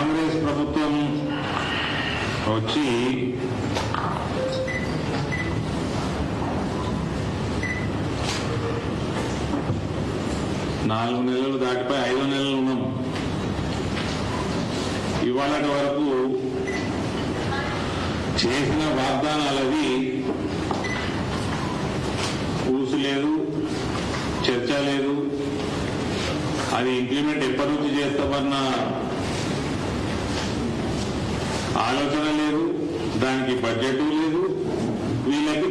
కాంగ్రెస్ ప్రభుత్వం వచ్చి నాలుగు నెలలు దాటిపోయి 5వ నెలలు ఉన్నాం. ఇవాళటి వరకు చేసిన వాగ్దానాలవి ఊసు లేదు, చర్చ లేదు. అది ఇంప్లిమెంట్ ఎప్పటి నుంచి చేస్తామన్న ఆలోచన లేదు, దానికి బడ్జెట్ లేదు, వీళ్ళకి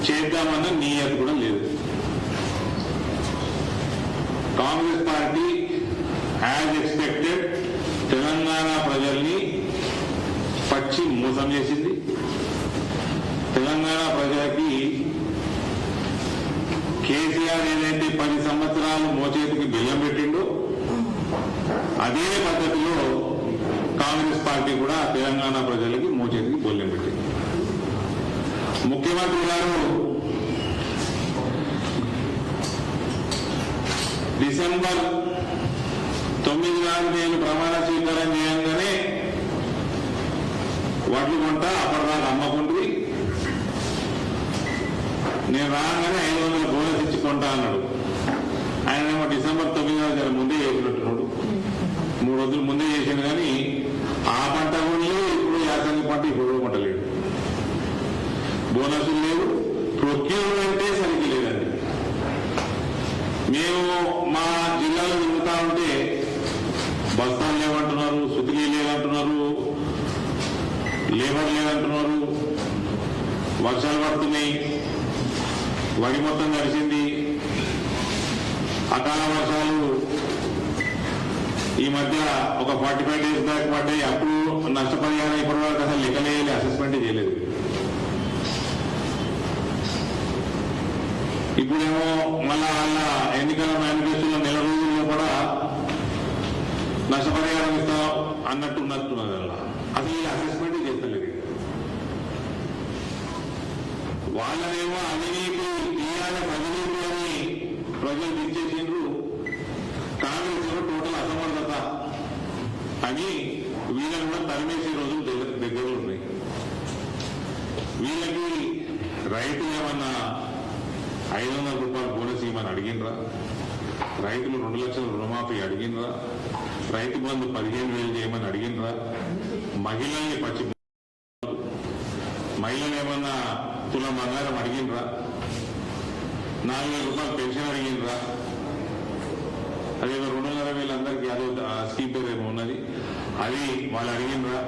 చేద్దామన్న నియత కూడా లేదు. Congress party as expected Telangana ప్రజల్ని పచ్చి మోసం చేసింది. తెలంగాణ ప్రజలకి కేసీఆర్ ఏదైతే 10 సంవత్సరాలు మోచేతికి బెల్లం పెట్టిండో అదే పద్ధతిలో కాంగ్రెస్ పార్టీ కూడా తెలంగాణ ప్రజలకి మోచేతికి బెల్లం పెట్టింది. ముఖ్యమంత్రి గారు డిసెంబర్ 9 నాడు నేను ప్రమాణ స్వీకారం చేయంగానే వడ్లు కొంట అప్పటిదాకా అమ్మకుండ్రి, నేను రాగానే 500 బోనస్ ఇచ్చి కొంటా అన్నాడు. ఆయనేమో డిసెంబర్ 9 నాడు ముందే చేసినట్టున్నాడు. 3 రోజులు ముందే చేసిండు, కానీ ఆ పంట కొనలేదు, ఇప్పుడు యాసంగి పంట ఇప్పుడు కొంటలేడు. బోనసులు లేవు, ప్రొక్యూర్మెంటే సరికి లేదండి. మేము మా జిల్లాలో తిరుగుతా ఉంటే బస్తాలు లేవంటున్నారు, సుతికి లేవంటున్నారు, లేబర్ లేదంటున్నారు. వర్షాలు పడుతున్నాయి, వడి మొత్తం కలిసింది. అకాల వర్షాలు ఈ మధ్య ఒక 45 days బ్యాక్ పడ్డాయి. అప్పుడు నష్టపరిహారం ఇప్పటి వరకు అసలు లెక్కలేయాలి, అసెస్మెంట్ చేయలేదు. ఇప్పుడేమో మళ్ళా వాళ్ళ ఎన్నికల మేనిఫెస్టోలో 1 నెల రోజుల్లో కూడా నష్టపరిహారం ఇస్తాం అన్నట్టున్నట్టున్నది. అసలు ఈ అసెస్మెంట్ చేస్తలేదు. వాళ్ళనేమో అవినీతి తీయాలి ప్రజలు అని ప్రజలు దించేసిండ్రు. కాంగ్రెస్ లో టోటల్ అసమర్థత అని వీళ్ళని కూడా తరిమేసే రోజులు దగ్గరలో ఉన్నాయి. వీళ్ళకి రైతు ఏమన్నా 500 రూపాయలు బోనస్ ఇవ్వమని అడిగినరా? రైతులు 2 లక్షల రుణమాఫీ అడిగినరా? రైతు బంధు 15,000 చేయమని అడిగినరా? మహిళల్ని మహిళలు ఏమన్నా తులం బంగారం అడిగినరా? 4,000 రూపాయలు పెన్షన్ అడిగినరా? అదేమో 2,50,000 అందరికీ అదో స్కీమ్ పేరు ఏమో ఉన్నది, అది వాళ్ళు అడిగినరా?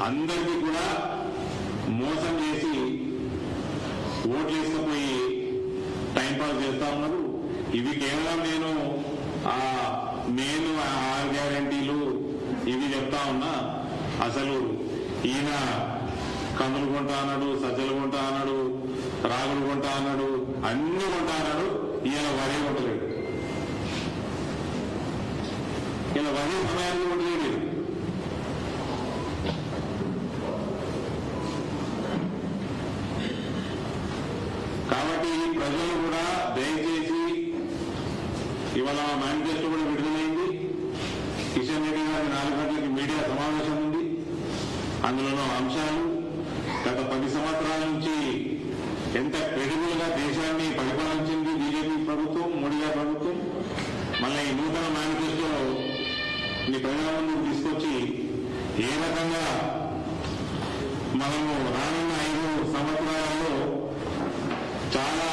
అందరికీ కూడా మోసం చేసి ఓట్లు వేసుకుపోయి టైంపాస్ చేస్తా ఉన్నారు. ఇవి కేవలం నేను 6 గ్యారంటీలు ఇవి చెప్తా ఉన్నా. అసలు ఈయన కందులు కొంటా అన్నాడు, సజ్జలు కొంటా అన్నాడు, రాగులు కొంటా అన్నాడు, అన్ని కొంటా అన్నాడు. ఈయన వరే కొట్టలేడు, ఇలా వరే సమయాన్ని కొట్టలేడు. కాబట్టి ప్రజలు కూడా దయచేసి ఇవాళ మేనిఫెస్టో కూడా విడుదలైంది. కిషన్ రెడ్డి గారి 4 గంటలకి మీడియా సమావేశం ఉంది. అందులోనూ అంశాలు గత 10 సంవత్సరాల నుంచి ఎంత క్రెడిబుల్ గా దేశాన్ని పరిపాలించింది బీజేపీ ప్రభుత్వం, మోడీ గారి ప్రభుత్వం. మళ్ళీ ఈ నూతన మేనిఫెస్టో ప్రజల ముందుకు తీసుకొచ్చి ఏ రకంగా మనము రానున్న 5 సంవత్సరాలలో చాలా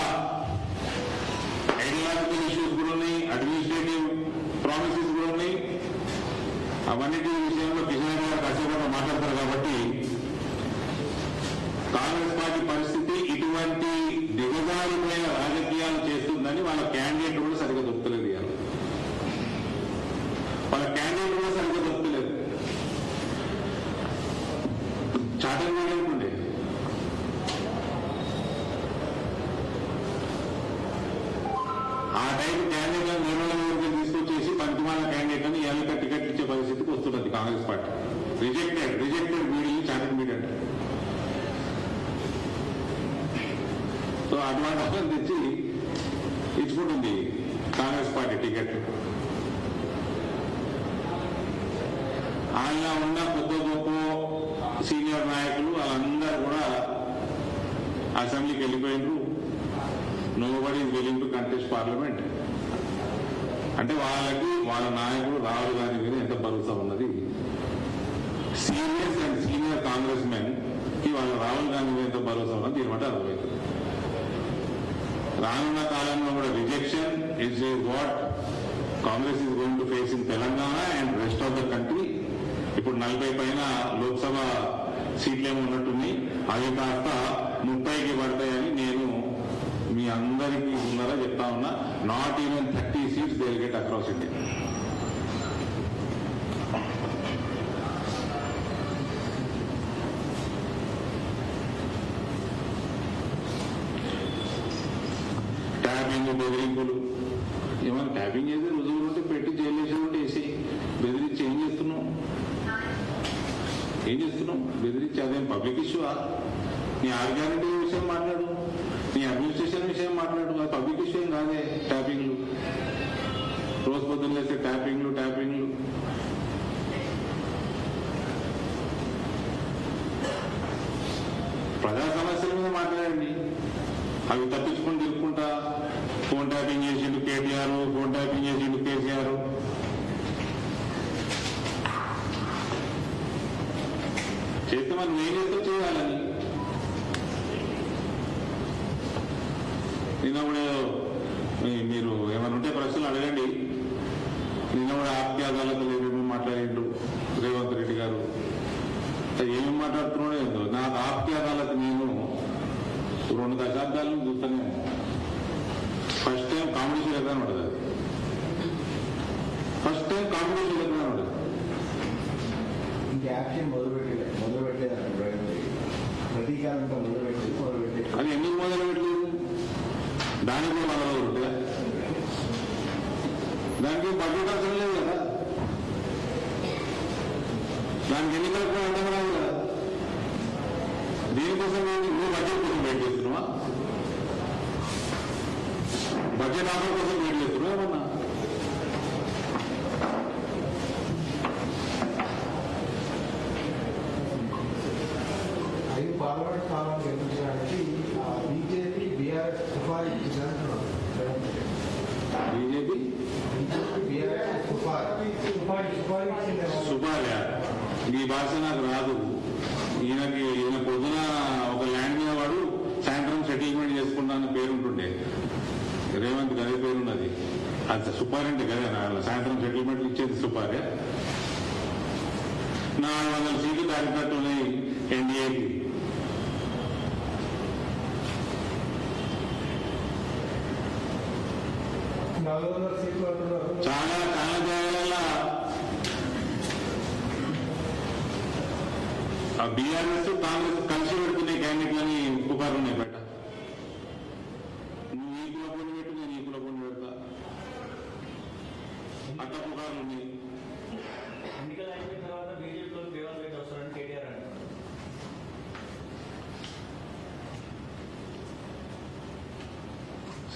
ఐడియాలజికల్ ఇష్యూస్ కూడా ఉన్నాయి, అడ్మినిస్ట్రేటివ్ ప్రామిసెస్ కూడా ఉన్నాయి. అవన్నిటి విషయంలో కిషన్ రెడ్డి గారు ఖచ్చితంగా మాట్లాడతారు. కాబట్టి కాంగ్రెస్ పార్టీ పరిస్థితి ఇటువంటి దిగజారిపోయిన రాజకీయాలు చేస్తుందని వాళ్ళ క్యాండిడేట్ కూడా సరిగ్గా దొరుకుతలేదు. వాళ్ళ క్యాండిడేట్ కూడా సరిగ్గా దొరుకుతలేదు. చాటం చేయలేకుండే ఆ టైం క్యాండిడేట్ నిర్ణయం తీసుకొచ్చేసి పంచమాల క్యాండిడేట్ అని ఎన్నిక టికెట్ ఇచ్చే పరిస్థితికి వస్తున్నది Congress party. Rejected media chatted media అంటే. సో అటువంటి తెచ్చి ఇచ్చుకుంటుంది కాంగ్రెస్ పార్టీ టికెట్. ఆయన ఉన్న గొప్ప గొప్ప సీనియర్ నాయకులు వాళ్ళందరూ కూడా అసెంబ్లీకి వెళ్ళిపోయినారు. Nobody is willing to contest parliament. అంటే వాళ్ళకి వాళ్ళ నాయకుడు రాహుల్ గాంధీ మీద ఎంత భరోసా ఉన్నది. Seniors and senior Congress men కి వాళ్ళ రాహుల్ గాంధీ మీద ఎంత భరోసా ఉన్నది దీని బట్టి అర్థమవుతుంది. రానున్న కాలంలో కూడా rejection is what Congress is going to face in Telangana and rest of the country. ఇప్పుడు 40 పైన లోక్సభ సీట్లేమో ఉన్నట్టున్నాయి, అవి కాస్త 30కి పడతాయని నేను మీ అందరికీ ఉన్నారా చెప్తా ఉన్నా. Not even 30 seats they will get across India. Tapping బెదిరింపులు, ఏమైనా ట్యాపింగ్ చేసి రుజువులు ఉంటే పెట్టి జైలు వేసేది ఉంటే వేసి బెదిరించి ఏం చేస్తున్నావు? బెదిరించి అదేం పబ్లిక్ ఇష్యూవా? నీ ఆర్గానిటీ విషయం మాట్లాడు, నీ అడ్మినిస్ట్రేషన్ విషయం మాట్లాడు. అది పబ్లిక్ ఇష్యూ ఏం కాదే. ట్యాపింగ్లు రోజు పొద్దున్న లేస్తే ట్యాపింగ్లు. ప్రజా సమస్యల మీద మాట్లాడండి. అవి తప్పించుకొని తిరుక్కుంటా ఫోన్ ట్యాపింగ్ చేసిండు కేటీఆర్, ఫోన్ ట్యాపింగ్ చేసిండు కేసీఆర్. చేస్తే మనం ఏం చేస్తూ చేయాలని. నిన్న కూడా మీరు ఏమైనా ఉంటే ప్రశ్నలు అడగండి. నిన్న కూడా ఆప్తి అదాలతలు ఏమేమి మాట్లాడిండు రేవంత్ రెడ్డి గారు. ఏమేమి మాట్లాడుతున్నాడో ఏందో. నాకు ఆప్తి అదాలత్ నేను 2 దశాబ్దాల నుంచి చూస్తానే. ఫస్ట్ టైం కాంపిటీషన్ ఎక్కడ ఉంటుంది. ఫస్ట్ టైం కాంపిటీషన్ ఎక్కడ ఉంటుంది. అది ఎందుకు మొదలు పెట్టలేదు? దానికి మొదలు ఉంటే దానికి బడ్జెట్ అవసరం లేదు కదా. దానికి ఎన్నికలకు అర్థం రాదు కదా. దీనికోసం నువ్వు బడ్జెట్ కోసం వెయిట్ చేస్తున్నావా? బడ్జెట్ ఆఫర్ కోసం వెయిట్ చేస్తున్నావా ఏమన్నా? పార్లమెంట్ స్థానాలు గెలిపించడానికి బీజేపీ బీఆర్ఎస్ సుపార్యా ఈ భాష నాకు రాదు. ఈయన పొద్దున ఒక ల్యాండ్ మీద వాడు సాయంత్రం సెటిల్మెంట్ చేసుకుంటానన్న పేరుంటుండే. రేవంత్ అదే పేరున్నది. అది సుపారంటే కదా సాయంత్రం సెటిల్మెంట్లు ఇచ్చేది సుపార్యా. 400 సీట్లు దాటినట్టున్నాయి ఎన్డీఏకి. చాలా జాగాలలో బీఆర్ఎస్ కాంగ్రెస్ కలిసి పెడుతున్న క్యాండిడేట్లని పుకార్లు ఉన్నాయి. బయట నువ్వు ఈ కుల పొండి పెట్టు, నేను ఈ కుల పొండి పెడతా, అట్లా పుకార్లు ఉన్నాయి. ఎన్నికలు అయిపోయిన తర్వాత బీజేపీలో రేవంత్ రెడ్డి వస్తారని కేటీఆర్ అంటారు.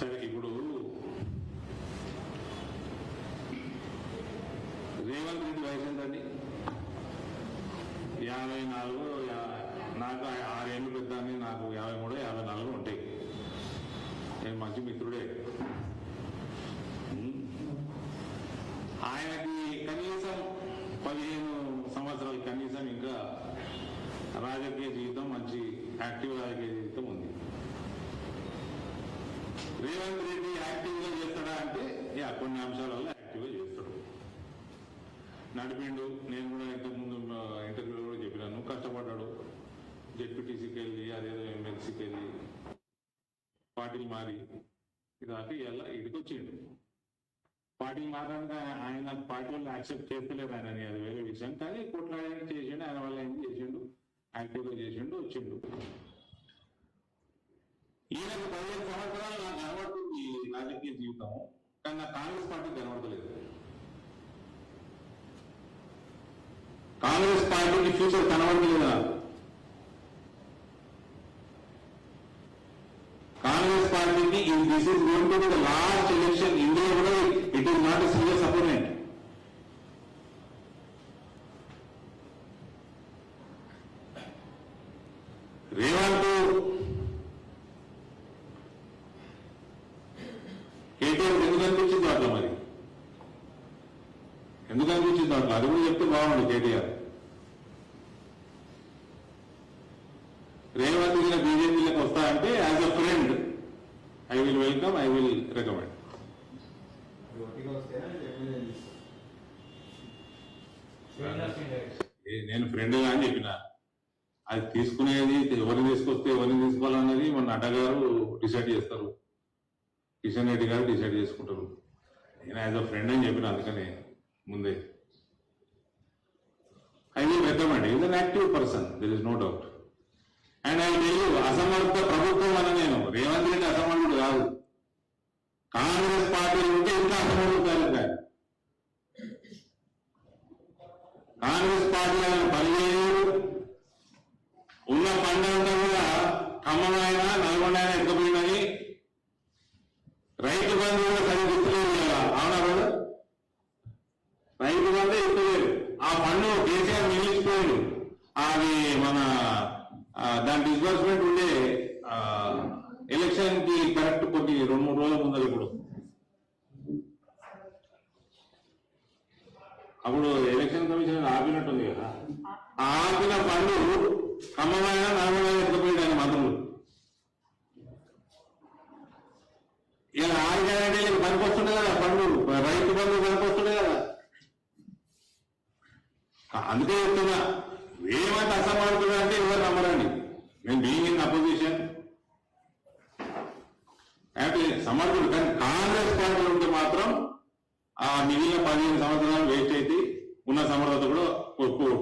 సరే, ఇప్పుడు రేవంత్ రెడ్డి వయసు ఎంతండి? 54. నాకు 6 ఏళ్ళు పెద్దాన్ని, నాకు 53, 54 ఉంటాయి. నేను మంచి మిత్రుడే. ఆయనకి కనీసం 15 సంవత్సరాలు కనీసం ఇంకా రాజకీయ జీవితం, మంచి యాక్టివ్ రాజకీయ జీవితం ఉంది. రేవంత్ రెడ్డి యాక్టివ్ గా చేస్తాడా అంటే కొన్ని అంశాలలో యాక్టివ్ గా చేస్తాడు. నడిపిండు. నేను కూడా ఇంతకుముందు ఇంటర్వ్యూలో కూడా చెప్పినాను. కష్టపడ్డాడు. జెడ్పీటీసీకి వెళ్ళి, అదేదో ఎమ్మెల్సీకి వెళ్ళి, పార్టీలు మారి ఇదాకా ఇలా ఇడికి వచ్చిండు. పార్టీలు మారడానికి ఆయన పార్టీ వాళ్ళు యాక్సెప్ట్ చేస్తలేరు ఆయనని, అది వేరే విషయం. కానీ కొట్లాడడానికి చేసిండు. ఆయన వల్ల ఏం చేసిండు, యాక్టివ్ గా చేసిండు, వచ్చిండు. ఈయనకు 15 సంవత్సరాలు నాకు కనబడుతుంది రాజకీయ జీవితం, కానీ నా కాంగ్రెస్ పార్టీ కనబడతలేదు. కాంగ్రెస్ పార్టీకి ఫ్యూచర్ కనబడలేదు. కాంగ్రెస్ పార్టీకి this is going to be the last election. India కూడా ఎందుకు అనిపించింది అట్లా అది కూడా చెప్తే బాగుండు కేటీఆర్. రేవంత్ రెడ్డి బీజేపీలోకి వస్తా అంటే as a friend I will welcome, I will recommend. నేను ఫ్రెండ్గా అని చెప్పిన, అది తీసుకునేది ఎవరిని తీసుకొస్తే ఎవరిని తీసుకోవాలన్నది మన నడ్డా గారు డిసైడ్ చేస్తారు, కిషన్ రెడ్డి గారు డిసైడ్ చేసుకుంటారు. నేను యాజ్ అ ఫ్రెండ్ అని చెప్పిన, అందుకనే ముందే I will recommend. Is an active person, there is no doubt. And I tell అసమర్థ ప్రభుత్వం అని నేను రేవంత్ రెడ్డి అసమర్థుడు కాదు. కాంగ్రెస్ పార్టీ ఉంటే ఇంకా అసమర్థుడు కాదు. కాంగ్రెస్ పార్టీ పనిచేయదు, ఉన్న పండంతా కూడా ఖమ్మం అయినా నల్గొండ అయినా ఎక్కపోయిందని రైతు బంధు కూడా సరి గుర్తులేదు కదా, అవునా కదా? రైతు బంధు ఎక్కలేదు. ఆ ఫండ్ కేసీఆర్ మిగిలిపోయాడు. అది మన దాని డిస్బర్స్మెంట్ ఉండే ఎలక్షన్ కి కరెక్ట్ కొన్ని 2-3 రోజుల ముందర ఇప్పుడు అప్పుడు ఎలక్షన్ కమిషన్ ఆపినట్టుంది కదా, ఆపిన ఫండ్ ఖమ్మమైన నల్గొండ ఎత్తుకుపోయాడు మంత్రులు. ఇలా 6 గ్యారెంటీలకు పనికొస్తుండే కదా ఫండ్, రైతు బంధు పనికొస్తుండే కదా. అందుకే చెప్తున్నా, ఏమంత అసమర్థుడు అంటే ఎవరు నమ్మరండి. నేను బీయింగ్ ఇన్ అపోజిషన్ అంటే సమర్థుడు, కానీ కాంగ్రెస్ పార్టీలో ఉంటే మాత్రం ఆ మిగిలిన 15 సంవత్సరాలు వేస్ట్ అయితే ఉన్న సమర్థత కూడా ఒప్పుకోడు.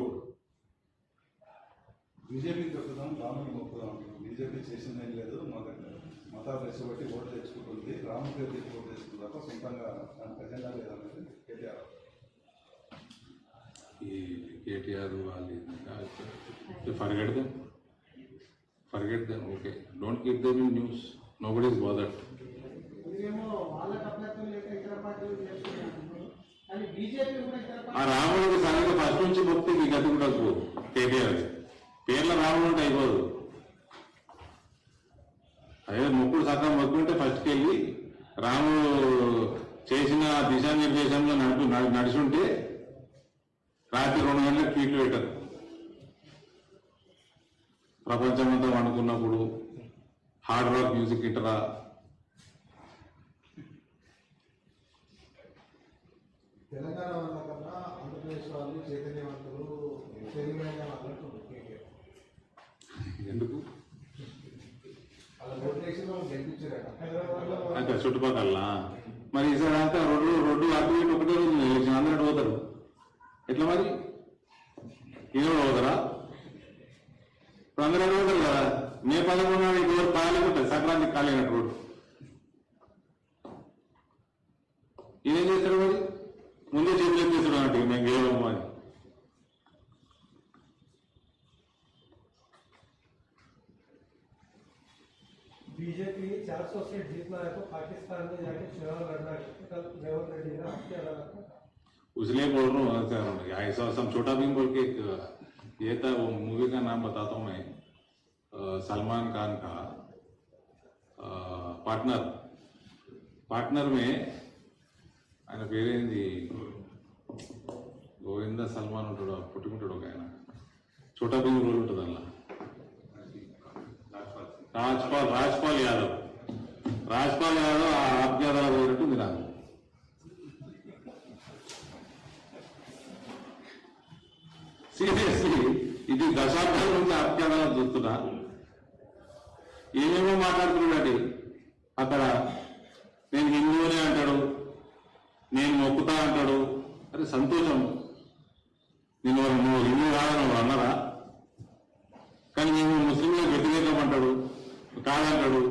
బీజేపీ చెప్తున్నాం, రాముని మొక్కుదాం. బీజేపీ చేసిందేం లేదు, మతాలు రెచ్చగొట్టి ఓటు తెచ్చుకుంటుంది. రాముని పేరు తెచ్చి ఓటు తెచ్చుకుంది తప్ప సొంతంగా దానికి అజెండా లేదనేది కేటీఆర్. ఈ కేటీఆర్ వాళ్ళు forget them, okay, don't keep them in news, nobody is bothered. ఆ రాముడికి సంగతి ఫస్ట్ నుంచి మొక్కితే ఈ గతి కూడా కేటీఆర్ పేర్ల రాముడు ఉంటే అయిపోదు. అదే మొక్కుడు సగం మొక్కుంటే ఫస్ట్కి వెళ్ళి రాముడు చేసిన దిశానిర్దేశంలో నడుచుంటే రాత్రి 2 గంటలకు ట్వీట్లు పెట్టారు. ప్రపంచమంతా వండుకున్నప్పుడు హార్డ్ రాక్ మ్యూజిక్ ఇంటరా, తెలంగాణ వాళ్ళ కన్నా ఆంధ్రప్రదేశ్ వాళ్ళు చైతన్యవంతులు, తెలివైన వాళ్ళకు ఎందుకు అలా ఓట్లేసి వాళ్ళు గెలిపించారట హైదరాబాద్లో. అంటే చుట్టుపక్కల మరి ఈసారి అంతా రోడ్డు అటు ఇటు ఒకటే రోజు ఎలక్షన్ అందరూ పోతారు. ఎట్లా మరి ఇది కూడా పోతారా? ఇప్పుడు అందరూ పోతారు కదా. మే 11 నాడు ఇంకోరు కాలేకుంటుంది, సంక్రాంతికి కాలేనట్టు రోడ్డు. ఇదేం చేస్తారు మరి? ముందే చేతులు ఏం చేస్తారు అన్నట్టు మేము గెలవము అని. बीजेपी 400 सीट जीतना है तो पाकिस्तान में जाके चुनाव लड़ना है। कल रेवंत रेड्डी ने हत्या लगा था, उसलिए बोल रहा हूँ ऐसा सम छोटा भीम बोल के ये था, वो मूवी का नाम बताता हूँ मैं, सलमान खान का पार्टनर में ఆయన పేరేంది, గోవింద సల్మాన్ ఉంటాడు, పుట్టుకుంటాడు ఒక ఆయన, छोटा भीम रोल ఉంటుంది అలా. రాజ్పాల్ యాదవ్ ఆప్యాదాలు పోయినట్టుంది నాకు. సీరియస్లీ ఇది దశాబ్దాల నుంచి ఆప్యాదాలు చూస్తున్నా. ఏమేమో మాట్లాడుతున్నాడు అక్కడ. నేను హిందువునే అంటాడు, నేను మొక్కుతా అంటాడు. అరే సంతోషం, నువ్వు హిందూ కాదని అన్నారా? కానీ మేము ముస్లింలకు వ్యతిరేకం అంటాడు, కాదంటాడు.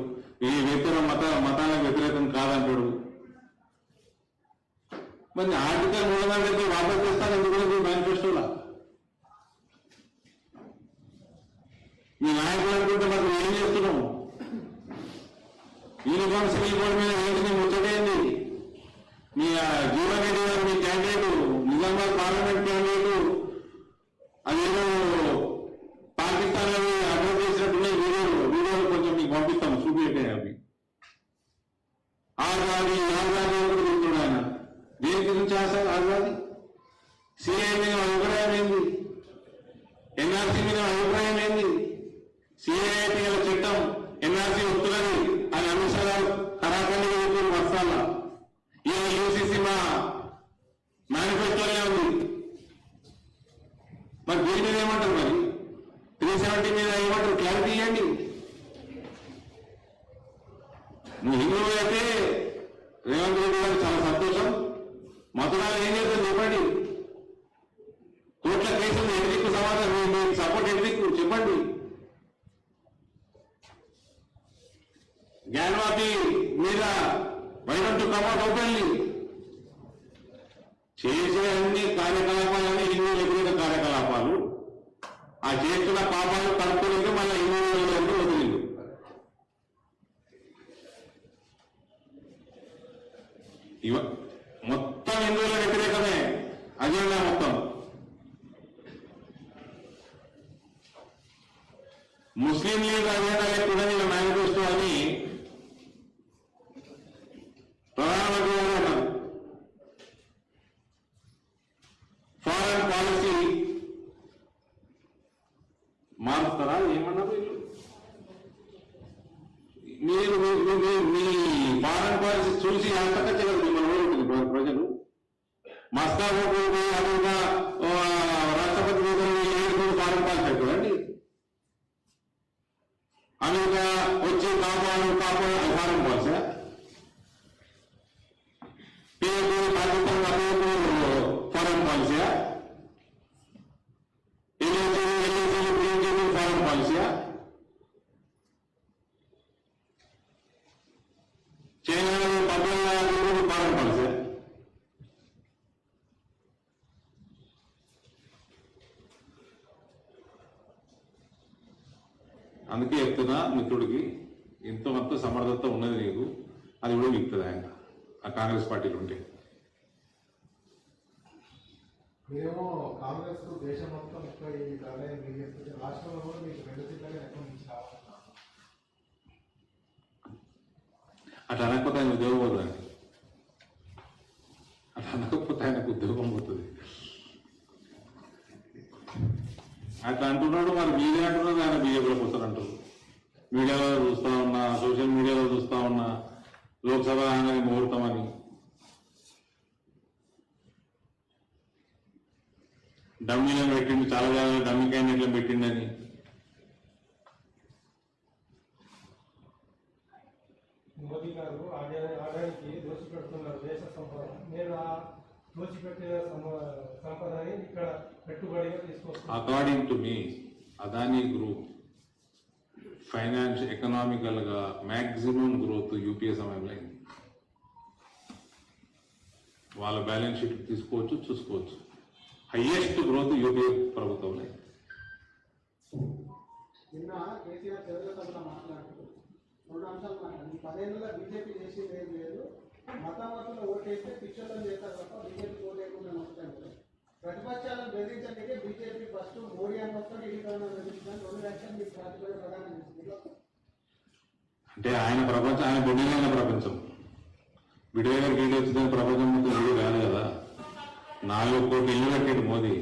ఈ మతాలకు వ్యతిరేకం కాదంటాడు. మరి ఆర్టికల్ 3 వాపస్ చేస్తాను ఎందుకు మేనిఫెస్టోలా? మీ నాయకులు అనుకుంటే మరి ఏం చేస్తున్నాము? యూనిఫామ్ సివిల్ కోడ్ మీద వేసిన ముచ్చటేంది? మీ జీవన్ రెడ్డి గారు మీ క్యాండిడేట్, నిజామాబాద్ పార్లమెంట్ క్యాండిడేట్, అదేదో పాకిస్తాన్ అడ్వైజ్ చేసినట్టున్నాయి వీడియోలు కొంచెం మీకు పంపిస్తాము, చూపించే అవి. ఆజాదీ తింటున్నాడు ఆయన. దేని గురించి ఆజాదీ? సిఐ మీద అభిప్రాయం ఏంది? ఎన్ఆర్సీ మీద అభిప్రాయం ఏంది? సిఐఐటీల చట్టం ఎన్ఆర్సీ వస్తున్నది అని అమిత్ షా గారు కరాఖండి వస్తాలా ఈ యూసీసీ మా మేనిఫెస్టోనే ఉంది. మరి దీని మీద ఏమంటారు? మరి 370 మీద ఏమంటారు? క్లారిటీ ఇవ్వండి. నువ్వు హిందువు అయితే రేవంత్ రెడ్డి గారు చాలా సంతోషం. మతనాలు ఏం చేస్తారు చెప్పండి. కోట్ల కేసులు ఎన్నికు సమాధానం మీకు సపోర్ట్ ఎన్నికు చెప్పండి. జ్ఞానవాపి మీద బయట కమౌట్ ఓపెన్లీ చేసే అన్ని కార్యకలాపాలన్నీ హిందూ వ్యతిరేక కార్యకలాపాలు. ఆ చేస్తున్న పాపాలు కలుపుకోలేక మళ్ళీ హిందూ వదిలింది. మొత్తం హిందువుల వ్యతిరేకమే అజెండా మొత్తం. ముస్లిం లీగ్ అజెండా లేకుండా నేను మేనిఫెస్టో అని ప్రధానమంత్రి గారు అన్నారు. ఫారెన్ పాలసీ మారుస్తారా ఏమన్నారు వీళ్ళు? మీరు మీ ఫారెన్ పాలసీ చూసి అంతకచ్చగలరు మిమ్మల్ని ఓడుతుంది ప్రజలు. మస్తాబు అదుగా రాష్ట్రపతి ఫారెన్ పాలసీ పెట్టుకోండి. అమెరికా వచ్చి కాపాడు ఫారెన్ పాలసీ పాకిస్తాన్ ఫారెన్ పాలసీయా? ఫారెన్ పాలసీయా? China foreign policy. అందుకే చెప్తున్నా మిత్రుడికి, ఇంత సమర్థత ఉన్నది నీకు, అది కూడా విక్తుంది ఆయన ఆ కాంగ్రెస్ పార్టీలు ఉంటే. మేము కాంగ్రెస్ దేశం మొత్తం ఎక్కువ ఈ ఆదాయం మిగిలిస్తుంది. రాష్ట్రంలో కూడా మీకు 2 సీట్లనే ఎక్కువ నుంచి కావాలన్నా అట్లా అనకపోతే ఆయన ఉద్యోగం పోతుంది. అట్లా అనకపోతే ఆయనకు ఉద్యోగం పోతుంది. అట్లా అంటున్నాడు. మరి మీరే అంటున్నది ఆయన బీజేపీలోకి వస్తారంటారు. మీడియాలో చూస్తా ఉన్నా, సోషల్ మీడియాలో చూస్తా ఉన్నా, లోక్సభ రాగానే ముహూర్తం డమ్మీలను పెట్టిండు. చాలా జాగాలో డమ్మీ క్యాండిడేట్లను పెట్టిండని. మోదీ గారు ఆదాయానికి దోచిపెడుతున్నారు దేశ సంపద. నేను ఆ దోచిపెట్టిన సంపదని ఇక్కడ పెట్టుబడిగా తీసుకొస్తాను. According to me Adani group economical గా మాక్సిమం గ్రోత్ యూపీఏ సమయంలో అయింది. వాళ్ళ బ్యాలెన్స్ షీట్ తీసుకోవచ్చు, చూసుకోవచ్చు. హైయెస్ట్ గ్రోత్ యూపీఏ ప్రభుత్వంలో. నిన్న కేసీఆర్ తెలుగు సభలో మాట్లాడుతూ 2 అంశాలు మాట్లాడి 10 ఏళ్ళలో బీజేపీ చేసేది ఏం లేదు, మతామతంలో ఓటేస్తే పిచ్చోళ్ళని చేస్తారు తప్ప బీజేపీ ఓటేయకుండా నమ్ముతాను. ప్రతిపక్షాలను బెదిరించడానికి బీజేపీ ఫస్ట్ మోడీ అని వస్తాడు, ఎన్నికలను బెదిరించడానికి 2 లక్షలు మీకు ప్రాతిపదిక ప్రధానం చేస్తుంది. అంటే ఆయన ప్రపంచం, ఆయన బుడ్డిలైన ప్రపంచం. విడివేగర్ గీడి వచ్చిందని ప్రపంచం మొత్తం విడి కాదు కదా. 4 కోట్ల ఇల్లు కట్టాడు మోదీ.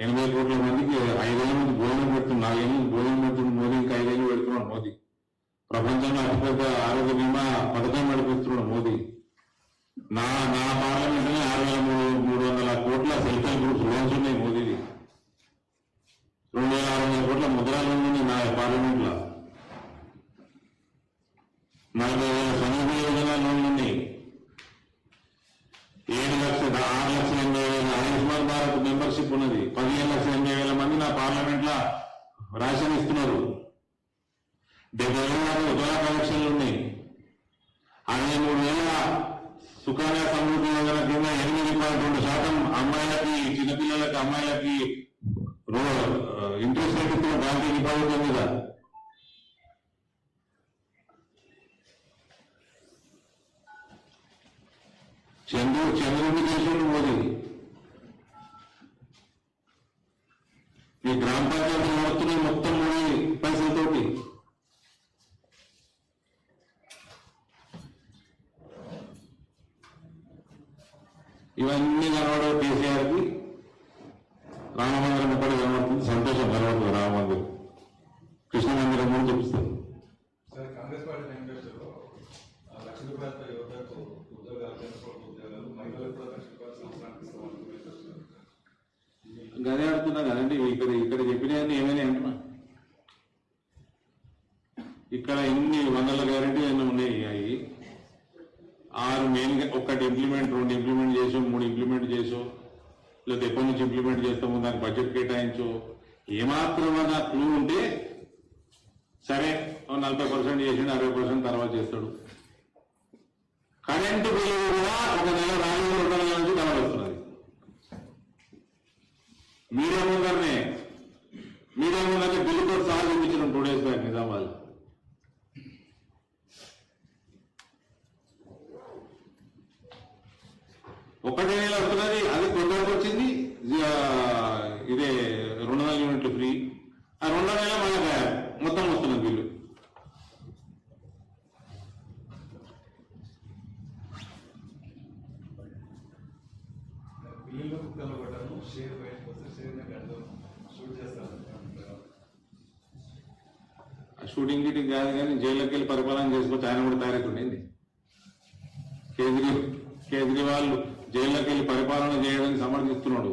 80 కోట్ల మందికి 5 ఏళ్ళ మంది భోజనం పెడుతుంది. 4 ఏళ్ళ మంది భోజనం పెడుతుంది మోదీ. ఇంకా 5 ఏళ్ళు పెడుతున్నాడు మోదీ. ప్రపంచంలో అతిపెద్ద ఆరోగ్య బీమా పథకం నడిపిస్తున్నాడు మోదీ. నా పార్లమెంట్ 6,300 కోట్ల సెల్ఫ్ హెల్ప్ గ్రూప్స్ లోన్స్ ఉన్నాయి మోదీది. 2,600 కోట్ల ముద్రాలు ఉన్నాయి నా పార్లమెంట్ లో. 40,000 స్వనిధి యోజన లోన్లు ఉన్నాయి. 6,80,000 ఆయుష్మాన్ భారత్ మెంబర్షిప్ ఉన్నది. 15,80,000 మంది నా పార్లమెంట్ లో రేషన్ ఇస్తున్నారు. 70,000 ఉజ్వల కనెక్షన్లు ఉన్నాయి. 63,000 సుకన్య సమృద్ధి యోజన కింద 8.2% అమ్మాయిలకి, చిన్నపిల్లలకి, అమ్మాయిలకి ఇంట్రెస్ట్ రేట్ ఇస్తున్న బ్యాంకు డిపాజిట్ల మీద. చంద్రుడిని చేసిండు మోదీ. ఈ గ్రామ పంచాయతీ నడుస్తున్నాయి మొత్తం మోడీ పైసలతోటి. ఇవన్నీ కనబడవు కేసీఆర్కి. రామ మందిరం ఒకటి కనబడుతుంది, సంతోషం కనబడుతుంది. రామ మందిరం, కృష్ణ మందిరం కూడా చూపిస్తారు. సార్ కాంగ్రెస్ పార్టీ మేనిఫెస్టోలో ₹1,00,000 యువతకు ఉద్యోగాలు, జనపడు ఉద్యోగాలు, మహిళలకు కూడా ₹1,00,000 సంవత్సరానికి ఇస్తామని మేనిఫెస్టో. గదే ఆడుతున్నా కదండి. ఇక్కడ చెప్పినవన్నీ ఏమైనా అంటున్నా, ఇక్కడ ఎన్ని వందల గ్యారెంటీ అన్నీ ఉన్నాయి. అవి 6 మెయిన్గా, ఒకటి ఇంప్లిమెంట్, 2 ఇంప్లిమెంట్ చేసో, 3 ఇంప్లిమెంట్ చేసో, లేకపోతే ఎప్పటి నుంచి ఇంప్లిమెంట్ చేస్తామో దానికి బడ్జెట్ కేటాయించో, ఏమాత్రమైనా క్లూ ఉంటే సరే 40% చేసిండు, 60% తర్వాత చేస్తాడు. కరెంటు బిల్లు కూడా ఒక నెల రాజు 2 నెలల నుంచి కనబడుతున్నది. మీడియా ముందరనే బిల్లు కూడా సార్ చూపించడం 2 days బ్యాక్ నిజామాబాద్. ఒకటే నెల వస్తున్నది, అది కొందరికి వచ్చింది. ఇదే 200 యూనిట్లు ఫ్రీ. ఆ 2 నెలల మళ్ళీ మొత్తం వస్తున్నది బిల్లు. బిల్లులో కుక్కలు కొట్టను, షేర్ బయటకు వస్తే షేర్ గంటలు షూట్ చేస్తారు. షూటింగ్ గీటింగ్ కాదు కానీ జైల్లోకి వెళ్ళి పరిపాలన చేసుకోవచ్చు. ఆయన కూడా తయారైతుండేది. కేజ్రీవాల్ జైల్లోకి వెళ్ళి పరిపాలన చేయడానికి సమర్థిస్తున్నాడు,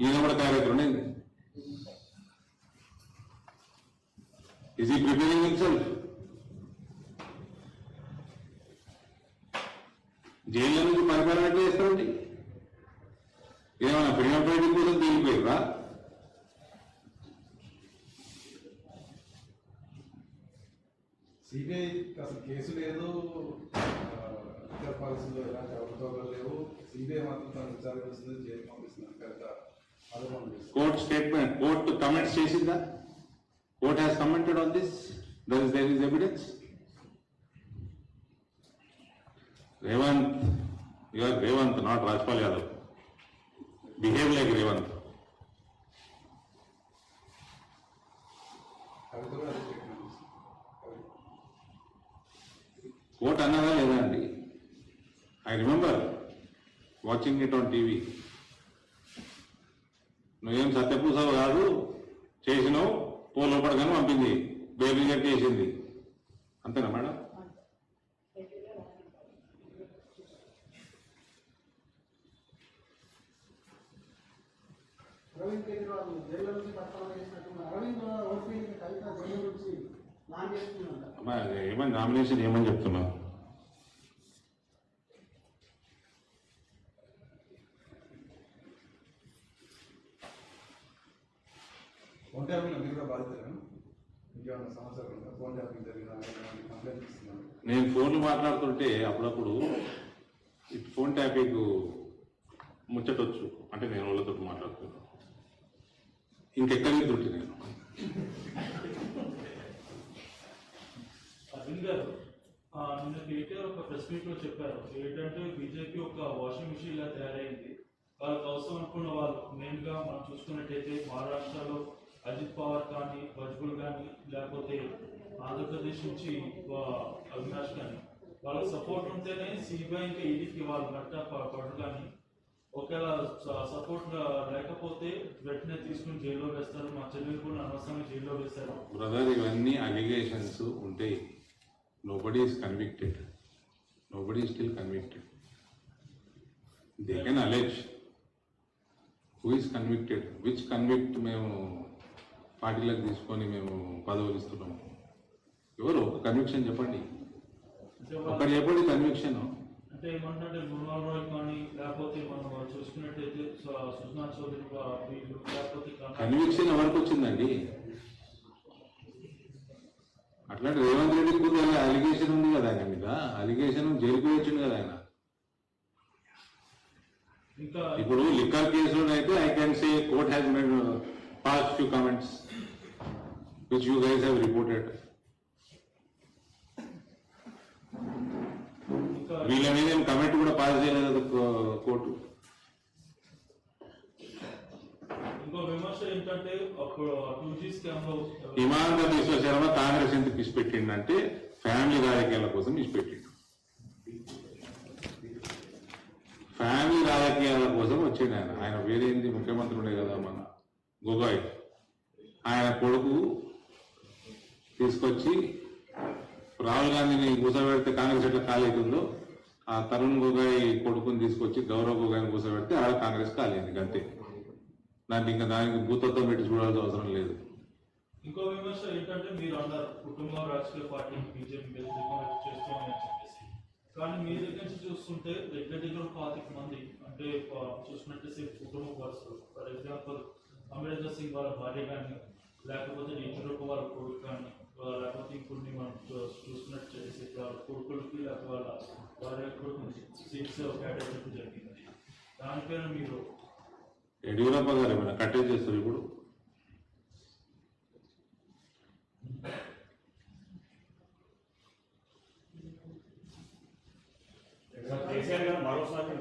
ఈయన కూడా తయారైతుండేది. ఈజ్ ఈ ప్రిపేరింగ్ హిమ్సెల్ఫ్? జైల్లో నుంచి పరిపాలన ఎట్లా చేస్తారండి? ఏమన్నా ప్రియం పేటి కోసం తేలిపోయారా? సిబిఐ అసలు కేసు లేదు, ఇతర పాలసీలో ఎలాంటి అవకతవకలు లేవు. సిబిఐ మాత్రం తన విచారిస్తుంది, జైలు పంపిస్తుంది. కరెక్ట్ ఆరోపణ చేస్తుంది. కోర్ట్ స్టేట్మెంట్, కోర్టు కమెంట్స్ చేసిందా? Court has commented on this. There is evidence. Revanth, you are Revanth, not Rajpal Yadav. Behave like Revanth. Kavitha కూడా అదే స్టేట్మెంట్ ఇస్తుంది. కోర్ట్ అన్నదా లేదా అండి? I remember watching it on TV. నువ్వేం సత్యపూసావు కాదు, చేసినావు, లోపడగానే పంపింది, బేబీ గట్టి వేసింది. అంతేనా మేడం? అరవింద్ కేజ్రీవాల్ జైల్లో నుంచి పరిపాలన చేసినట్టు అరవింద్ ఓపీ కవిత జైలు నుంచి ప్లాన్ చేస్తుందంట. అమ్మా ఏమని నామినేషన్ ఏమని చెప్తున్నావు? ఫోన్ ట్యాపింగ్ మీరు కూడా బాధితులను ఇంకేమన్నా సమస్యలు ఉందా? ఫోన్ ట్యాపింగ్ జరిగిన కంప్లైంట్ ఇస్తున్నాను. నేను ఫోన్లు మాట్లాడుతుంటే అప్పుడప్పుడు ఫోన్ ట్యాపింగ్ ముచ్చటొచ్చు, అంటే నేను వాళ్ళతో మాట్లాడుతున్నాను. ఇంకెక్కడికి దొరికి నేను అరవింద్ గారు, నిన్న కేటీఆర్ ఒక ప్రెస్ మీట్ లో చెప్పారు ఏంటంటే బీజేపీ ఒక వాషింగ్ మిషన్ లా తయారైంది. వాళ్ళకి అవసరం అనుకున్న వాళ్ళు మెయిన్ గా మనం చూసుకున్నట్టయితే మహారాష్ట్రలో అజిత్ పవార్ కానీ, భజ్బుల్ కానీ, లేకపోతే ఆంధ్రప్రదేశ్ నుంచి అవినాష్ కానీ, వాళ్ళకి సపోర్ట్ ఉంటేనే సిబిఐ ఇంకా ఈడీకి వాళ్ళు గట్ట పడు. కానీ ఒకవేళ సపోర్ట్ లేకపోతే వెంటనే తీసుకుని జైల్లో వేస్తారు. మా చెల్లెలు కూడా అనవసరంగా జైల్లో వేస్తారు. బ్రదర్, ఇవన్నీ అలిగేషన్స్ ఉంటాయి. Nobody is convicted, nobody is still convicted. They can allege. Who is convicted? Which convict మేము పార్టీలకు తీసుకొని మేము పదవులు ఇస్తున్నాము? ఎవరు ఒక కన్విక్షన్ చెప్పండి, ఒకటి చెప్పండి కన్విక్షన్. అంటే ఏమంటే మృణాల్ రాయ్ కానీ, లేకపోతే మనం చూసుకున్నట్టయితే సుజనా చౌదరి వీళ్ళు, లేకపోతే కన్విక్షన్ ఎవరికి వచ్చిందండి? అట్లాంటి రేవంత్ రెడ్డి కూడా అలిగేషన్ ఉంది కదా ఆయన మీద. అలిగేషన్ జైలుకు వచ్చింది కదా ఆయన. ఇంకా ఇప్పుడు లిక్కర్ కేసులో అయితే I can say court has made pass few comments which you guys have reported. వీళ్ళ మీద ఏం కమెంట్ కూడా పాస్ చేయలేదు కోర్టు. ఇంకో విమర్శ ఏంటంటే అప్పుడు 2G స్కామ్ లో హిమాంత బిశ్వ శర్మ కాంగ్రెస్ ఎందుకు ఇచ్చిపెట్టిండంటే ఫ్యామిలీ రాజకీయాల కోసం ఇచ్చిపెట్టిండు. ఫ్యామిలీ రాజకీయాల కోసం వచ్చిండు ఆయన. ఆయన వేరేంది ముఖ్యమంత్రి ఉండే కదా మన గొగోయ్ ఆయన కొడుకు తీసుకొచ్చి రాహుల్ గాంధీని కూర్చోబెడితే కాంగ్రెస్ ఎట్లా ఖాళీ అవుతుందో ఆ తరుణ్ గొగోయ్ కొడుకుని తీసుకొచ్చి గౌరవ్ గొగోయ్ని కూర్చోబెడితే ఆడ కాంగ్రెస్ ఖాళీ అయింది అంతే. దానికి భూతత్వం పెట్టి చూడాల్సిన అవసరం లేదు. ఇంకో విమర్శ ఏంటంటే మీరు అన్నారు కుటుంబం రాజకీయ పార్టీ బీజేపీ చేస్తామని చెప్పేసి, కానీ మీ దగ్గర నుంచి చూస్తుంటే దగ్గర 25 మంది అంటే చూసినట్టే కుటుంబ పరిస్థితులు, ఫర్ ఎగ్జాంపుల్ అమరేందర్ సింగ్ వాళ్ళ భార్య కానీ, లేకపోతే ఈశ్వరప్ప వాళ్ళ కొడుకు కానీ, లేకపోతే ఇంకొన్ని మనం చూసుకున్నట్టు చేసి వాళ్ళ కొడుకులకి లేకపోతే వాళ్ళ భార్య కొడుకు సీట్స్ కేటాయించడం జరిగింది. దానిపైన మీరు యడ్యూరప్ప గారు ఏమైనా కట్టేజ్ చేస్తారు ఇప్పుడు? కేసీఆర్ గారు మరోసారి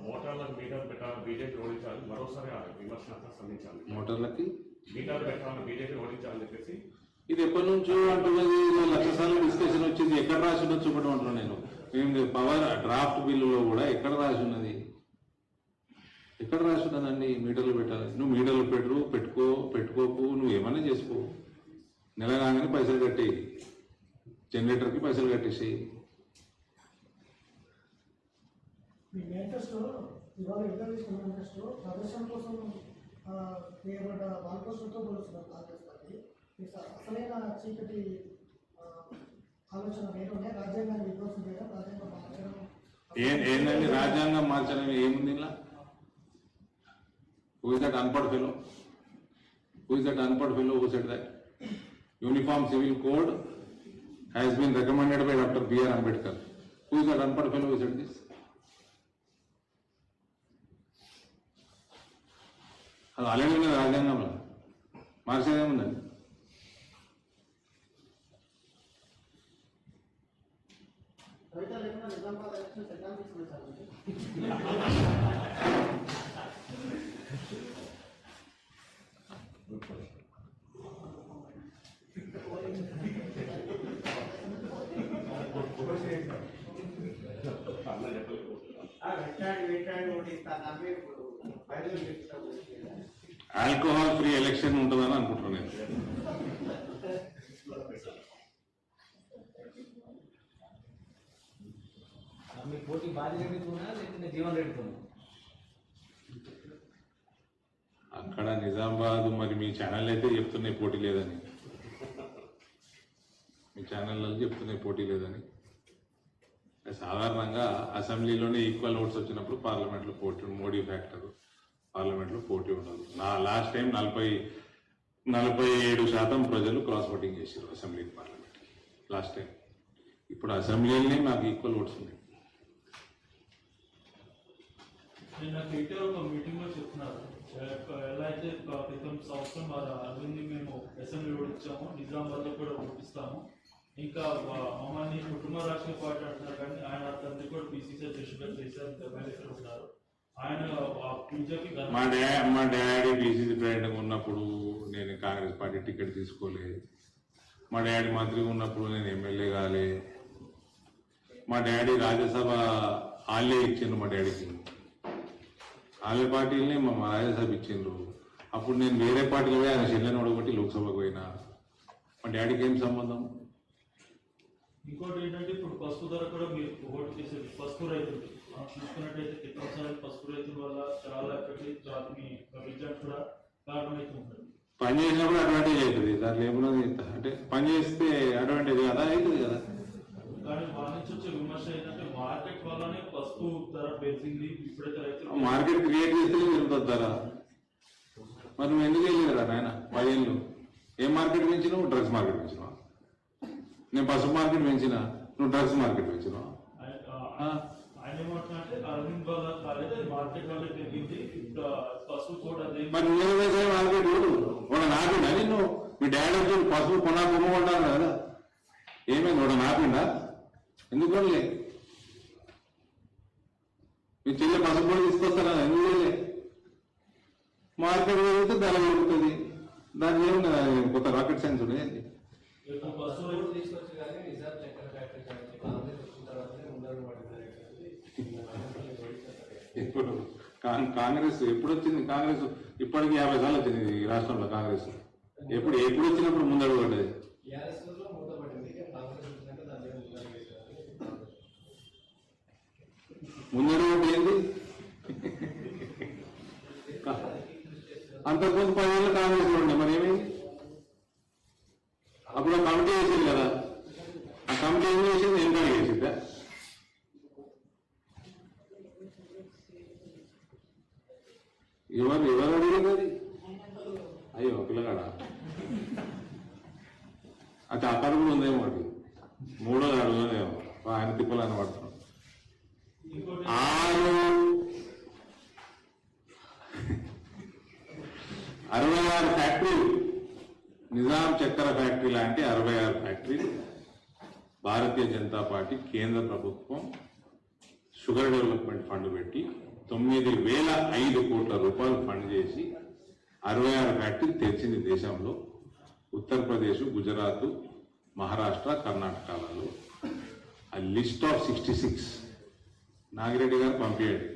మోటార్లకు మీటర్ పెట్టాలని బీజేపీ ఓడించాలి, మరోసారి ఆ విమర్శనంతా స్పందించాలి. మోటార్లకి మీటర్ పెట్టాలని బీజేపీ ఓడించాలని చెప్పేసి ఇది ఎప్పటి నుంచో అంటున్నది. 1,00,000 సార్లు డిస్కషన్ వచ్చింది. ఎక్కడ రాసి ఉన్నది చూపడం అంటున్నాను నేను. మేము పవర్ డ్రాఫ్ట్ బిల్లులో కూడా ఎక్కడ రాసి ఉన్నది? ఎక్కడ రాసి ఉన్నదండి మీటర్లు పెట్టాలి? నువ్వు మీటర్లు పెట్టుకోకు, నువ్వు ఏమైనా చేసుకో. నెల కాగానే పైసలు కట్టేయి, జనరేటర్కి పైసలు కట్టేసి. ఈ మేనిఫెస్టో ఇవాళ విడుదల చేసిన మేనిఫెస్టో ప్రదర్శన కోసం ఏర్పడ్డ వాల్పోస్టర్తో పోలుస్తున్నారు కాంగ్రెస్ పార్టీ. అసలైన చీకటి ఆలోచన వేరునే రాజ్యాంగాన్ని విధ్వంసం చేయడం, రాజ్యాంగం మార్చడం. ఏంటండి రాజ్యాంగం మార్చడం? ఏముంది ఇలా? Who is that unpad fellow? Who is that unpad fellow who said that? Uniform Civil Code has been recommended by Dr. B.R. Ambedkar. Who is that unpad fellow who said this? అది already ఉన్నది రాజ్యాంగంలో, మార్చేదేముందండి? కవిత లేకుండా Nizamabad election second తీసుకునే sir alcohol free election ఉంటుందని అనుకుంటున్నాను నేను. మీ పోటీ బాధ్యతతోనా లేకపోతే జీవన్ రెడ్డితోనా? అక్కడ నిజామాబాద్ మరి మీ ఛానల్ అయితే చెప్తున్నాయి పోటీ లేదని, మీ ఛానల్లో చెప్తున్నాయి పోటీ లేదని. సాధారణంగా అసెంబ్లీలోనే ఈక్వల్ ఓట్స్ వచ్చినప్పుడు పార్లమెంట్లో పోటీ, మోడీ ఫ్యాక్టర్, పార్లమెంట్లో పోటీ ఉండదు. లాస్ట్ టైం 47% ప్రజలు క్రాస్ ఓటింగ్ చేశారు అసెంబ్లీ పార్లమెంట్ లాస్ట్ టైం. ఇప్పుడు అసెంబ్లీలోనే మాకు ఈక్వల్ ఓట్స్ ఉన్నాయి. నిన్న కేటీఆర్ ఒక మీటింగ్ లో చెప్తున్నారు, ఎలా అయితే క్రితం సంవత్సరం అరవింద్ మేము అసెంబ్లీ ఓడించాము, నిజామాబాద్ లో కూడా ఓడిస్తాము, ఇంకా మమ్మల్ని కుటుంబ రాజకీయ పార్టీ అంటున్నారు, కానీ ఆయన తండ్రి కూడా పిసిసి అధ్యక్షుడిగా చేశారు ఉన్నారు. ఆయన బీజేపీ మా డాడీ బీసీసీ ప్రెసిడెంట్ ఉన్నప్పుడు నేను కాంగ్రెస్ పార్టీ టికెట్ తీసుకోలేదు. మా డాడీ మంత్రిగా ఉన్నప్పుడు నేను ఎమ్మెల్యే కాలే. మా డాడీ రాజ్యసభ వాళ్ళే ఇచ్చిండ్రు, మా డాడీకి వాళ్ళే పార్టీలనే మా రాజ్యసభ ఇచ్చిండ్రు. అప్పుడు నేను వేరే పార్టీలో పోయి ఆయన చెల్లెని ఓడగొట్టి లోక్సభకు పోయినా. మా డాడీకి ఏం సంబంధం? ఇంకోటి ఏంటంటే ఇప్పుడు పసుపు ధర కూడా మీరు ఓటు చేసేది పసుపు రైతులు చూసుకున్నట్టయితే క్రితం పసుపు రైతుల వల్ల చాలా ఎఫెక్ట్ జాతిని విద్యార్థి కూడా కారణమవుతుంటుంది. పని చేసినప్పుడు అడ్వాంటేజ్ అవుతుంది, దాంట్లో ఏమున్నది అంటే పని చేస్తే అడ్వాంటేజ్ కదా అవుతుంది కదా. కానీ వాళ్ళ నుంచి వచ్చే విమర్శ ఏంటంటే మార్కెట్ వల్లనే పసుపు ధర పెరిగింది. ఇప్పుడైతే రైతులు మార్కెట్ క్రియేట్ చేస్తే పెరుగుతుంది ధర. మరి నువ్వు ఎందుకు వెళ్ళలేదా నాయన 10 ఏళ్ళు? ఏ మార్కెట్ పెంచినావు? డ్రగ్స్ మార్కెట్ పెంచినావు. నేను పసుపు మార్కెట్ పెంచినా, నువ్వు డ్రగ్స్ మార్కెట్ పెంచినావు. ఆయన ఏమంటున్నారంటే అరవింద్ వల్ల కాలేదు, మార్కెట్ వల్ల పెరిగింది, పసుపు కూడా అదే. మరి నువ్వు వ్యవసాయం మార్కెట్ వాడు నాపిండా? నిన్ను మీ డాడీ వచ్చి పసుపు కొనుక్కుంటాను కదా, ఏమైంది? వాడు నాపిండా? ఎందుకు కొనలే? మీ చెల్లె పసుపు కూడా తీసుకొస్తారా? ఎందుకు వెళ్ళే? మార్కెట్ పెరిగితే ధర పెరుగుతుంది, దాన్ని ఏమున్నది? కొత్త రాకెట్ సైన్స్ ఉండేది. పసుపు తీసుకొచ్చి కానీ నిజాం చక్కెర ఫ్యాక్టరీ కానీ కాంగ్రెస్ వచ్చిన తర్వాతనే ముందర పడుతుంది. ఇప్పుడు కాంగ్రెస్ ఎప్పుడు వచ్చింది? కాంగ్రెస్ ఇప్పటికి 50 సార్లు వచ్చింది ఈ రాష్ట్రంలో కాంగ్రెస్. ఎప్పుడు వచ్చినప్పుడు ముందడుగు పడ్డది. ముందడుగు ఏంది? అంతకుముందు 10 ఏళ్ళు కాంగ్రెస్ లో ఉండే, మరి ఏమైంది? అప్పుడు కమిటీ వేసింది కదా, ఆ కమిటీ ఏం చేసింది? ఎంక్వైరీ చేసిందా? ఎవరు అడిగింది అది? అయ్యో పిల్లగాడ అది అక్కడ కూడా ఉందేమో, అది 3వ అడుగుదేమో, ఆయన తిప్పలని పడుతున్నాడు. 66 ఫ్యాక్టరీలు, నిజాం చక్కెర ఫ్యాక్టరీ లాంటి 66 ఫ్యాక్టరీలు భారతీయ జనతా పార్టీ కేంద్ర ప్రభుత్వం షుగర్ డెవలప్మెంట్ ఫండ్ పెట్టి 9,005 కోట్ల రూపాయలు ఫండ్ చేసి 66 ఫ్యాక్టరీలు తెరిచింది దేశంలో. ఉత్తరప్రదేశ్, గుజరాత్, మహారాష్ట్ర, కర్ణాటకలలో. ఆ లిస్ట్ ఆఫ్ 66 నాగిరెడ్డి గారు పంపించండి,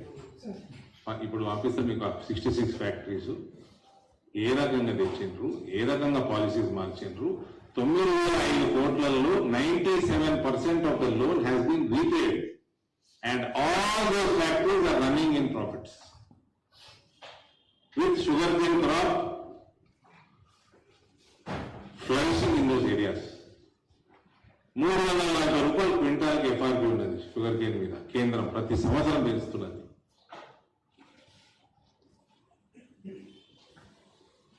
ఇప్పుడు పంపిస్తే మీకు 66 ఫ్యాక్టరీస్ ఏ రకంగా తెచ్చిండ్రు, ఏ రకంగా పాలసీస్ మార్చిండ్రు. 9,005 కోట్లలో 97% of the loan has been repaid and all those factories are running in profits with sugarcane crop flourishing in those areas. 340 రూపాయలు క్వింటాల్కి ఎఫ్ఆర్పి ఉన్నది షుగర్ కేన్ మీద. కేంద్రం ప్రతి సంవత్సరం పెంచుతున్నది.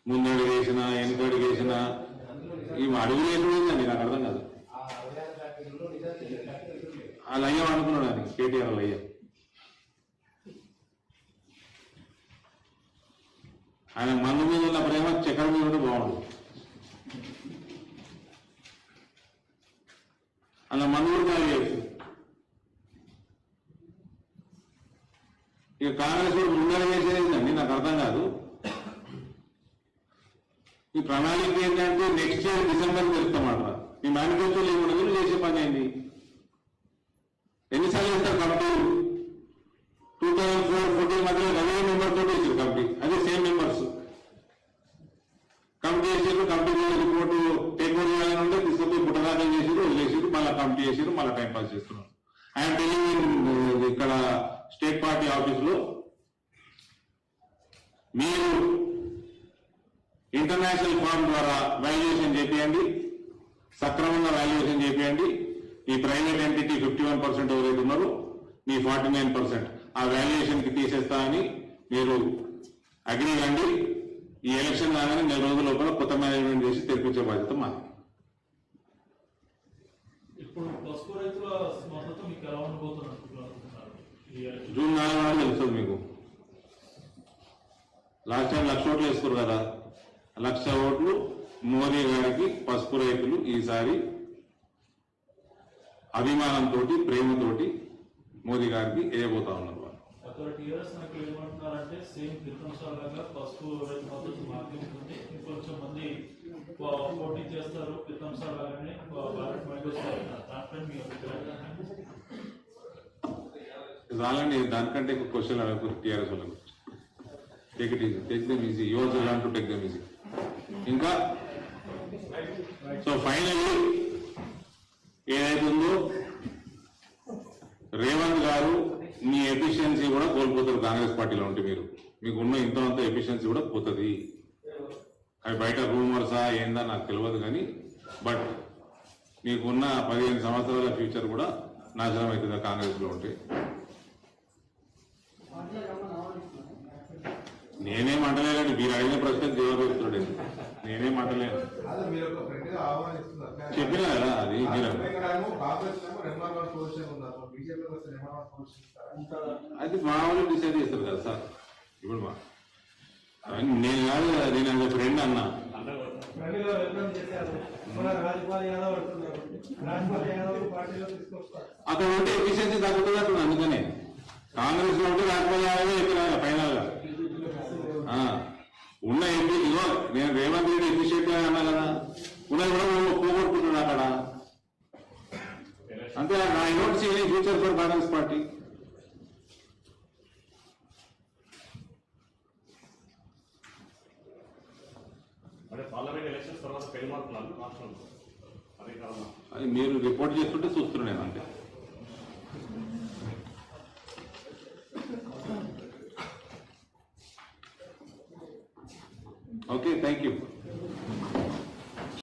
ముందడుగు వేసినా వెనుకడుగు వేసినా ఈ అడుగులు వేసుకుందండి, నాకు అర్థం కాదు. ఆ లయ్యం అనుకున్నాడు అని కేటీఆర్ లయ్యం. ఆయన మందు మీద ఉన్న ప్రేమ చక్కెర మీద ఉంటే బాగుండు. అలా మందు కూడా చేయొచ్చు. ఇక కాంగ్రెస్ కూడా ముందర చేసేదండి, నాకు అర్థం కాదు. ఈ ప్రణాళిక ఏంటంటే నెక్స్ట్ ఇయర్ డిసెంబర్ తెలుస్తామంటారు. మీ మేనిఫెస్టోలో ఏముండదు, చేసే పని ఏంటి? ఎన్నిసార్లు ఇస్తారు కమిటీ? 2004-14 మధ్యలో 20 మెంబర్స్ తోటి వేసారు కమిటీ, అదే సేమ్ మెంబర్స్ కమిటీ చేసారు. కమిటీ రిపోర్టు టేక్ ఓవర్ చేయాలని ఉంటే తీసుకొని పుట్టదాఖలు చేసారు, వదిలేసారు, మళ్ళీ కమిటీ చేసారు, మళ్ళీ టైం పాస్ చేస్తున్నారు. ఆయన టెలింగ్ ఇక్కడ స్టేట్ పార్టీ ఆఫీసులో మీరు ఇంటర్నేషనల్ ఫార్మ్ ద్వారా వాల్యుయేషన్ చేపియండి, సక్రమంగా వాల్యుయేషన్ చేపియండి. ఈ ప్రైవేట్ ఎంటిటీ 51% ఎవరైతే ఉన్నారో మీ 49% ఆ వాల్యుయేషన్ కి తీసేస్తా అని మీరు అగ్రీ కండి. ఈ ఎలక్షన్ కాగానే 4 రోజుల లోపల కొత్త మేనేజ్మెంట్ చేసి తెరిపించే బాధ్యత మాది. ఇప్పుడు పసుపు రైతుల మద్దతు మీకు ఎలా ఉండబోతున్నారు? జూన్ 4 నాడు తెలుస్తుంది మీకు. లాస్ట్ టైం 1,00,000 ఓట్లు వేసుకోరు కదా, 1,00,000 ఓట్లు మోదీ గారికి పసుపు రైతులు ఈసారి అభిమానంతో, ప్రేమతోటి మోదీ గారికి వేయబోతా ఉన్నారు. అక్కడ టీఆర్ఎస్ నాయకులు ఏమంటున్నారంటే సేమ్ క్రితం సార్లుగా పసుపు రైతు మద్దతు మాకే ఉంటుంది, ఇంకొంచెం మంది పోటీ చేస్తారు, క్రితం సార్ లాగానే భారత్ మైండ్ వస్తారు. దానిపై మీ అభిప్రాయం? రాలండి, దానికంటే ఎక్కువ క్వశ్చన్ అడగకూడదు టీఆర్ఎస్ వాళ్ళకి. Take it easy, take them easy, your to take them easy. ఇంకా సో ఫైనల్లీ ఏదైతుందో రేవంత్ గారు మీ ఎఫిషియన్సీ కూడా కోల్పోతారు కాంగ్రెస్ పార్టీలో ఉంటే. మీకు ఉన్న ఇంత ఎఫిషియన్సీ కూడా పోతుంది. అవి బయట రూమర్సా ఏందా నాకు తెలియదు కానీ, బట్ మీకున్న 15 సంవత్సరాల ఫ్యూచర్ కూడా నాశనం అవుతుంది కాంగ్రెస్ లో ఉంటే. నేనేం అంటలేదండి, మీరు అడిగిన ప్రశ్న జవాబు చెప్తున్నాడు. నేనేం అంటలేదు, చెప్పినా కదా. అది అది మా వాళ్ళు డిసైడ్ చేస్తారు కదా సార్. ఇప్పుడు నేను కాదు కదా, నేను అదే ఫ్రెండ్ అన్నా. అక్కడ ఉంటే ఎఫిషియన్సీ తగ్గుతుంది అక్కడ. అందుకనే కాంగ్రెస్ లో ఉంటే రాజ్పాల్ యాదవ్ చెప్పిన ఫైనల్ గా ఉన్న ఎంపీ. ఇగో నేను రేవంత్ రెడ్డి ఎఫిషియెంట్ అన్నా కదా, ఉన్నది కూడా పోగొట్టుకుంటున్నాడు అక్కడ. అంతే. I don't see any future for Congress party. మీరు రిపోర్ట్ చేస్తుంటే చూస్తున్నాను నేను అంతే.